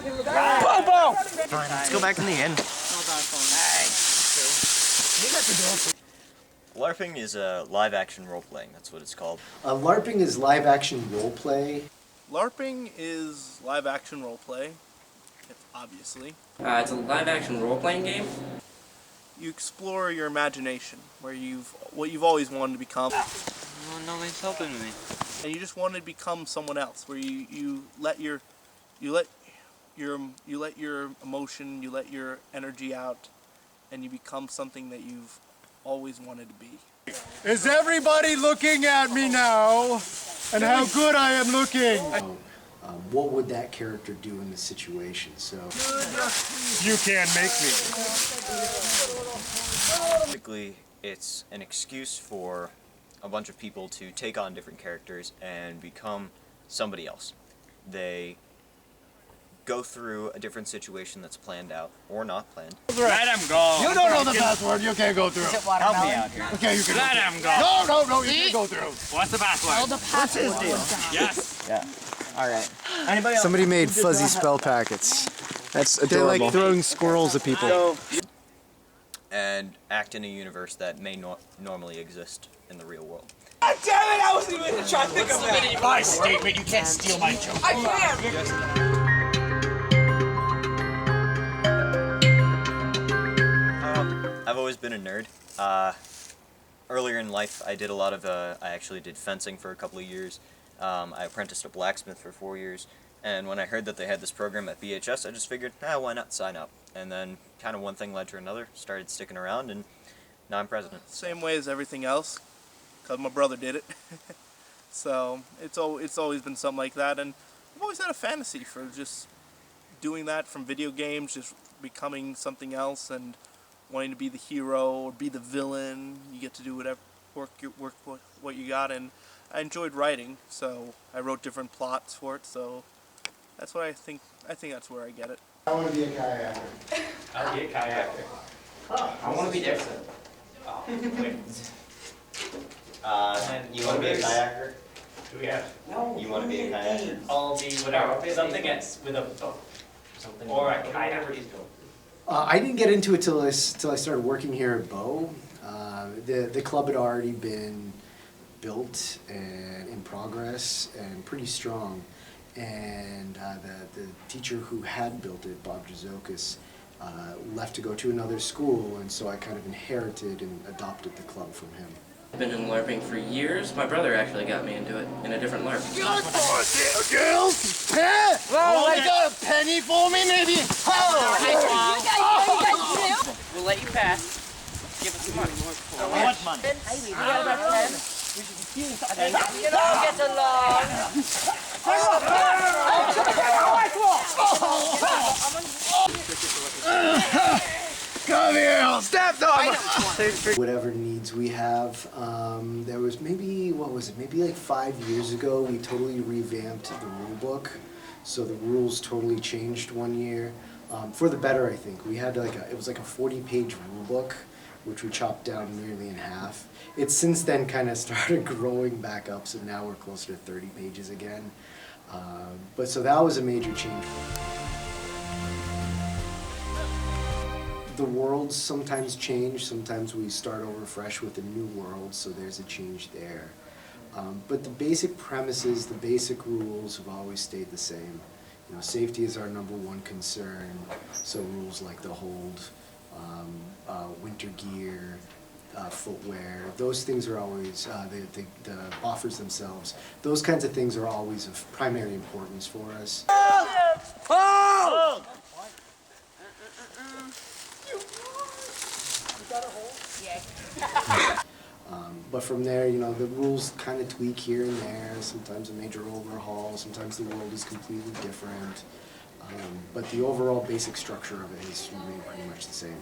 Bobo! Fine, let's go back in the inn. LARPing is live-action role-playing. That's what it's called. LARPing is live-action role-play. LARPing is live-action role-play, obviously. It's a live-action role-playing game. You explore your imagination, what you've always wanted to become. Oh, nobody's helping me. And you just wanted to become someone else, where you let your emotion, you let your energy out, and you become something that you've always wanted to be. Is everybody looking at me now? And how good I am looking? What would that character do in this situation? So you can't make me. Basically, it's an excuse for a bunch of people to take on different characters and become somebody else. They go through a different situation that's planned out or not planned. Let him go. You don't know the password. You can't go through. Help me out here. Okay, you can. Let him go. No, you can't go through. What's the password? Oh, the password. What's his deal? Yes. Yeah. All right. Anybody else? Somebody made fuzzy spell packets. That's adorable. They're like throwing squirrels at people. And act in a universe that may normally exist in the real world. God damn it! I wasn't even going to try to think of that. My statement. You can't steal my joke. I can't. I've always been a nerd. Earlier in life, I did a lot of. I actually did fencing for a couple of years. I apprenticed a blacksmith for 4 years, and when I heard that they had this program at BHS, I just figured, why not sign up? And then kind of one thing led to another, started sticking around, and now I'm president. Same way as everything else, because my brother did it. So it's always been something like that, and I've always had a fantasy for just doing that from video games, just becoming something else and wanting to be the hero or be the villain. You get to do whatever work what you got, and I enjoyed writing, so I wrote different plots for it. So that's what I think that's where I get it. I want to be a kayaker. I'll be a kayaker. I want to be Dixon. Oh, wait. You want to be a kayaker? Do we have? No. You want to be a kayaker? I'll be whatever. Something that's with a boat. Something. Or a kayak. I didn't get into it till I started working here at Bow. The club had already been built and in progress and pretty strong. And the teacher who had built it, Bob Jazokis, left to go to another school, and so I kind of inherited and adopted the club from him. I've been in LARPing for years. My brother actually got me into it in a different LARP. Good for it, girls. Huh? Well, you got a penny for me, maybe? We'll let you pass. Give us some money. What money? We got about 10. You don't get along. Come here, step dog. Whatever needs we have. There was maybe like 5 years ago, we totally revamped the rule book. So the rules totally changed one year. For the better, I think. We had it was like a 40-page rule book, which we chopped down nearly in half. It's since then kind of started growing back up, so now we're closer to 30 pages again. But so that was a major change. The worlds sometimes change, sometimes we start over fresh with a new world, so there's a change there. But the basic premises, the basic rules have always stayed the same. You know, safety is our #1 concern, so rules like the hold, winter gear, footwear, those things are always, the offers themselves, those kinds of things are always of primary importance for us. But from there, you know, the rules kind of tweak here and there, sometimes a major overhaul, sometimes the world is completely different. But the overall basic structure of it has remained pretty much the same.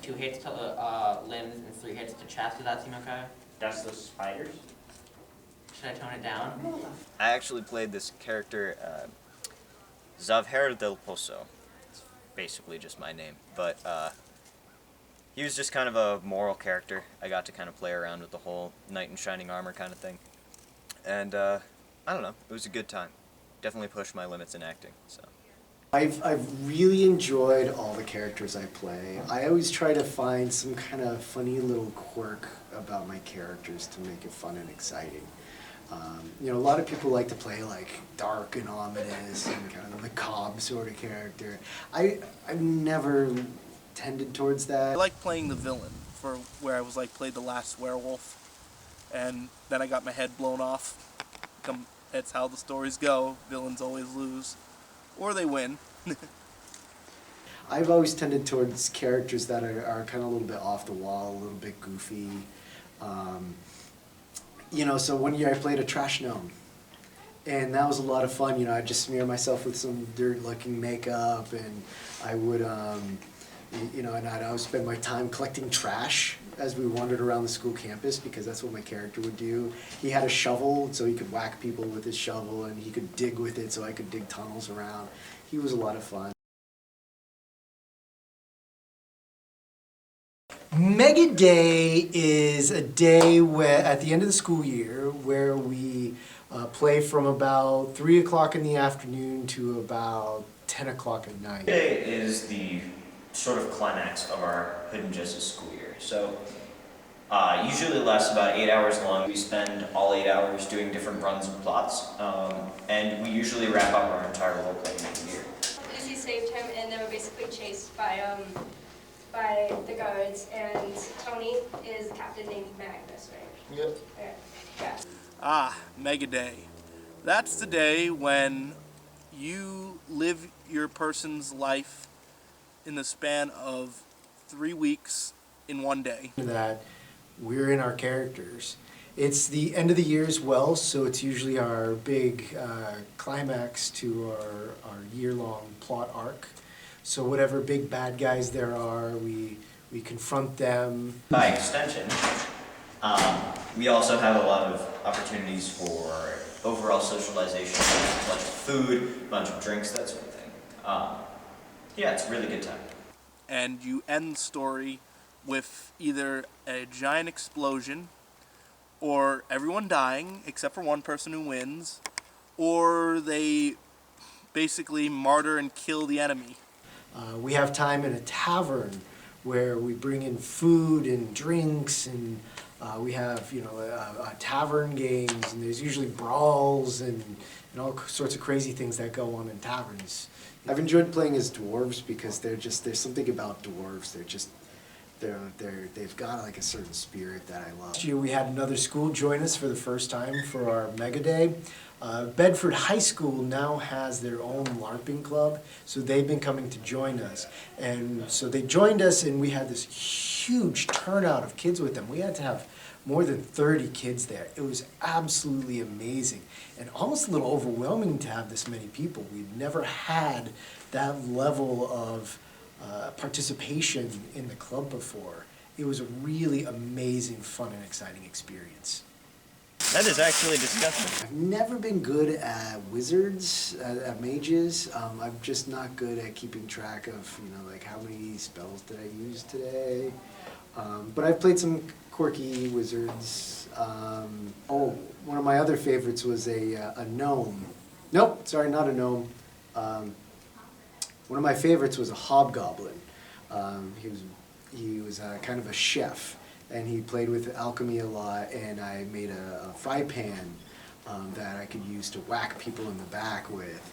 2 hits to the limbs and 3 hits to chest. Does that seem okay? That's the spiders. Should I tone it down? I actually played this character, Zavher del Pozo. It's basically just my name, but he was just kind of a moral character. I got to kind of play around with the whole knight in shining armor kind of thing. And I don't know, it was a good time. Definitely pushed my limits in acting, so. I've really enjoyed all the characters I play. I always try to find some kind of funny little quirk about my characters to make it fun and exciting. You know, a lot of people like to play like dark and ominous and kind of a macabre sort of character. I've never tended towards that. I like playing the villain, for where I was like played the last werewolf, and then I got my head blown off. That's how the stories go. Villains always lose, or they win. I've always tended towards characters that are kind of a little bit off the wall, a little bit goofy. You know, so one year I played a trash gnome, and that was a lot of fun. You know, I'd just smear myself with some dirt-looking makeup, and I would, you know, and I'd always spend my time collecting trash as we wandered around the school campus, because that's what my character would do. He had a shovel, so he could whack people with his shovel, and he could dig with it, so I could dig tunnels around. He was a lot of fun. Mega Day is a day where, at the end of the school year, where we play from about 3 o'clock in the afternoon to about 10 o'clock at night. Today is the sort of climax of our Hidden Justice school year. So usually it lasts about 8 hours long. We spend all 8 hours doing different runs and plots, and we usually wrap up our entire role playing in the year. Lucy saved him, and they were basically chased by the guards, and Tony is a captain named Magnus, right? Yep. Okay. Yeah. Ah, Mega Day. That's the day when you live your person's life in the span of 3 weeks in one day. That we're in our characters. It's the end of the year as well, so it's usually our big climax to our year-long plot arc. So whatever big bad guys there are, we confront them. By extension, we also have a lot of opportunities for overall socialization, a bunch of food, a bunch of drinks, that sort of thing. Yeah, it's a really good time. And you end the story with either a giant explosion, or everyone dying except for one person who wins, or they basically martyr and kill the enemy. We have time in a tavern where we bring in food and drinks, and we have, you know, tavern games, and there's usually brawls and all sorts of crazy things that go on in taverns. I've enjoyed playing as dwarves because there's something about dwarves. They've got like a certain spirit that I love. Last year we had another school join us for the first time for our Mega Day. Bedford High School now has their own LARPing club, so they've been coming to join us. And so they joined us, and we had this huge turnout of kids with them. We had to have more than 30 kids there. It was absolutely amazing and almost a little overwhelming to have this many people. We'd never had that level of participation in the club before. It was a really amazing, fun, and exciting experience. That is actually disgusting. I've never been good at wizards, at mages. I'm just not good at keeping track of, you know, like how many spells did I use today. But I've played some quirky wizards. Oh, one of my other favorites was a gnome. Nope, sorry, not a gnome. One of my favorites was a hobgoblin. He was kind of a chef, and he played with alchemy a lot, and I made a fry pan that I could use to whack people in the back with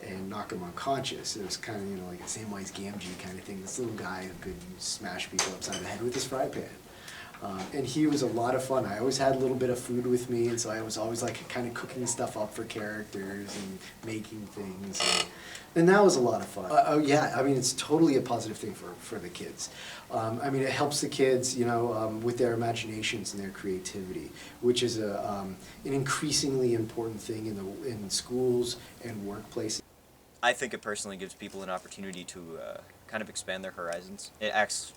and knock them unconscious. It was kind of, you know, like a Samwise Gamgee kind of thing. This little guy who could smash people upside the head with his fry pan. And he was a lot of fun. I always had a little bit of food with me, and so I was always like kind of cooking stuff up for characters and making things. And that was a lot of fun. Oh yeah, I mean, it's totally a positive thing for the kids. I mean, it helps the kids, you know, with their imaginations and their creativity, which is an increasingly important thing in schools and workplaces. I think it personally gives people an opportunity to kind of expand their horizons. It acts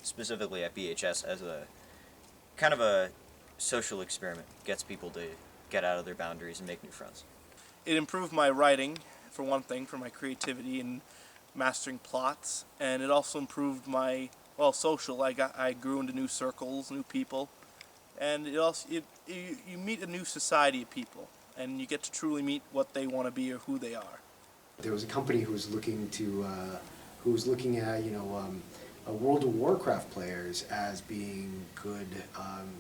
specifically at BHS as a kind of a social experiment. Gets people to get out of their boundaries and make new friends. It improved my writing, for one thing, for my creativity and mastering plots, and it also improved my, well, social. I grew into new circles, new people, and you meet a new society of people, and you get to truly meet what they want to be or who they are. There was a company who was looking at, World of Warcraft players as being good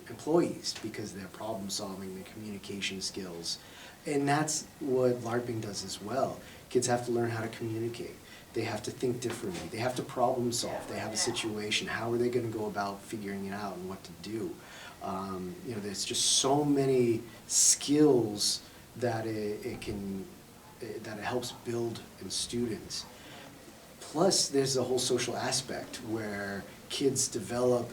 employees because their problem solving, their communication skills. And that's what LARPing does as well. Kids have to learn how to communicate. They have to think differently. They have to problem solve. They have a situation. How are they going to go about figuring it out and what to do? There's just so many skills that it helps build in students. Plus, there's a whole social aspect where kids develop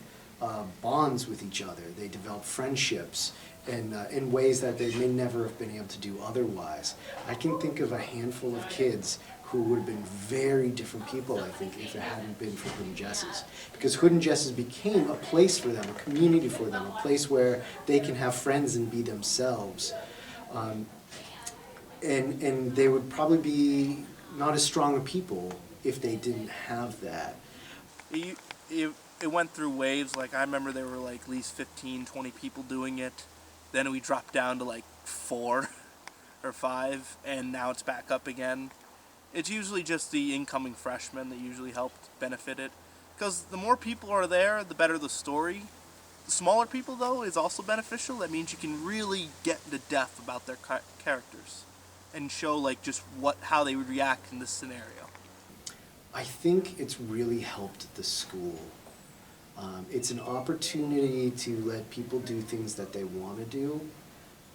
bonds with each other. They develop friendships in ways that they may never have been able to do otherwise. I can think of a handful of kids who would have been very different people, I think, if it hadn't been for Hood and Jess's. Because Hood and Jess's became a place for them, a community for them, a place where they can have friends and be themselves. And they would probably be not as strong a people if they didn't have that. It went through waves. Like, I remember there were like at least 15, 20 people doing it. Then we dropped down to like 4 or 5, and now it's back up again. It's usually just the incoming freshmen that usually helped benefit it. Because the more people are there, the better the story. The smaller people, though, is also beneficial. That means you can really get into depth about their characters and show like just how they would react in this scenario. I think it's really helped the school. It's an opportunity to let people do things that they want to do,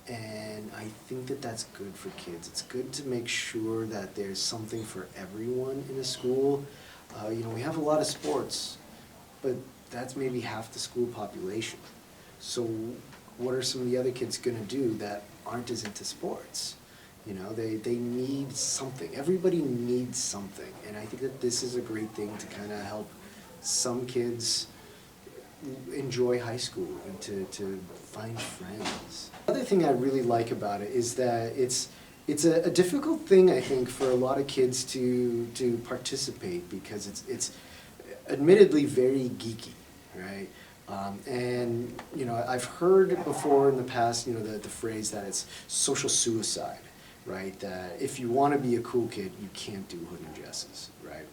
and I think that that's good for kids. It's good to make sure that there's something for everyone in a school. We have a lot of sports, but that's maybe half the school population. So what are some of the other kids going to do that aren't as into sports? They need something. Everybody needs something. And I think that this is a great thing to kind of help some kids enjoy high school and to find friends. The other thing I really like about it is that it's a difficult thing, I think, for a lot of kids to participate because it's admittedly very geeky, right? I've heard before in the past, the phrase that it's social suicide. Right, that if you want to be a cool kid, you can't do Hood and Jess's, right?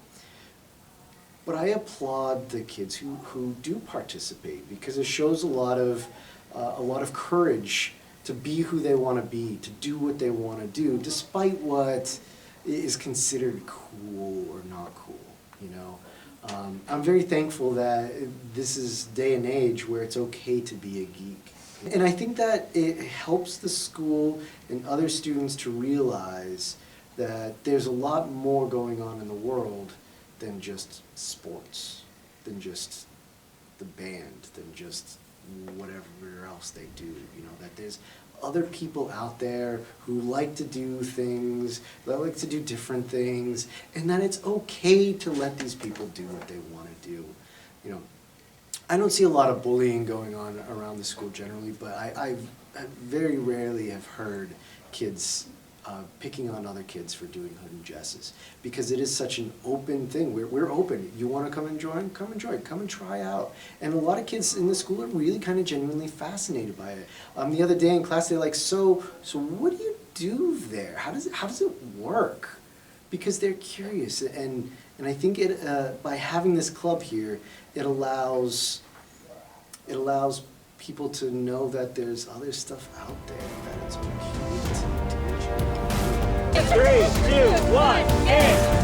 But I applaud the kids who do participate because it shows a lot of courage to be who they want to be, to do what they want to do, despite what is considered cool or not cool. I'm very thankful that this is day and age where it's okay to be a geek. And I think that it helps the school and other students to realize that there's a lot more going on in the world than just sports, than just the band, than just whatever else they do. That there's other people out there who like to do things, that like to do different things, and that it's okay to let these people do what they want to do. I don't see a lot of bullying going on around the school generally, but I very rarely have heard kids picking on other kids for doing Hood and Jess's because it is such an open thing. We're open. You want to come and join? Come and join. Come and try out. And a lot of kids in the school are really kind of genuinely fascinated by it. The other day in class, they're like, so what do you do there? How does it work? Because they're curious, and I think by having this club here, it allows people to know that there's other stuff out there, that it's okay to enjoy. 3, 2, 1, and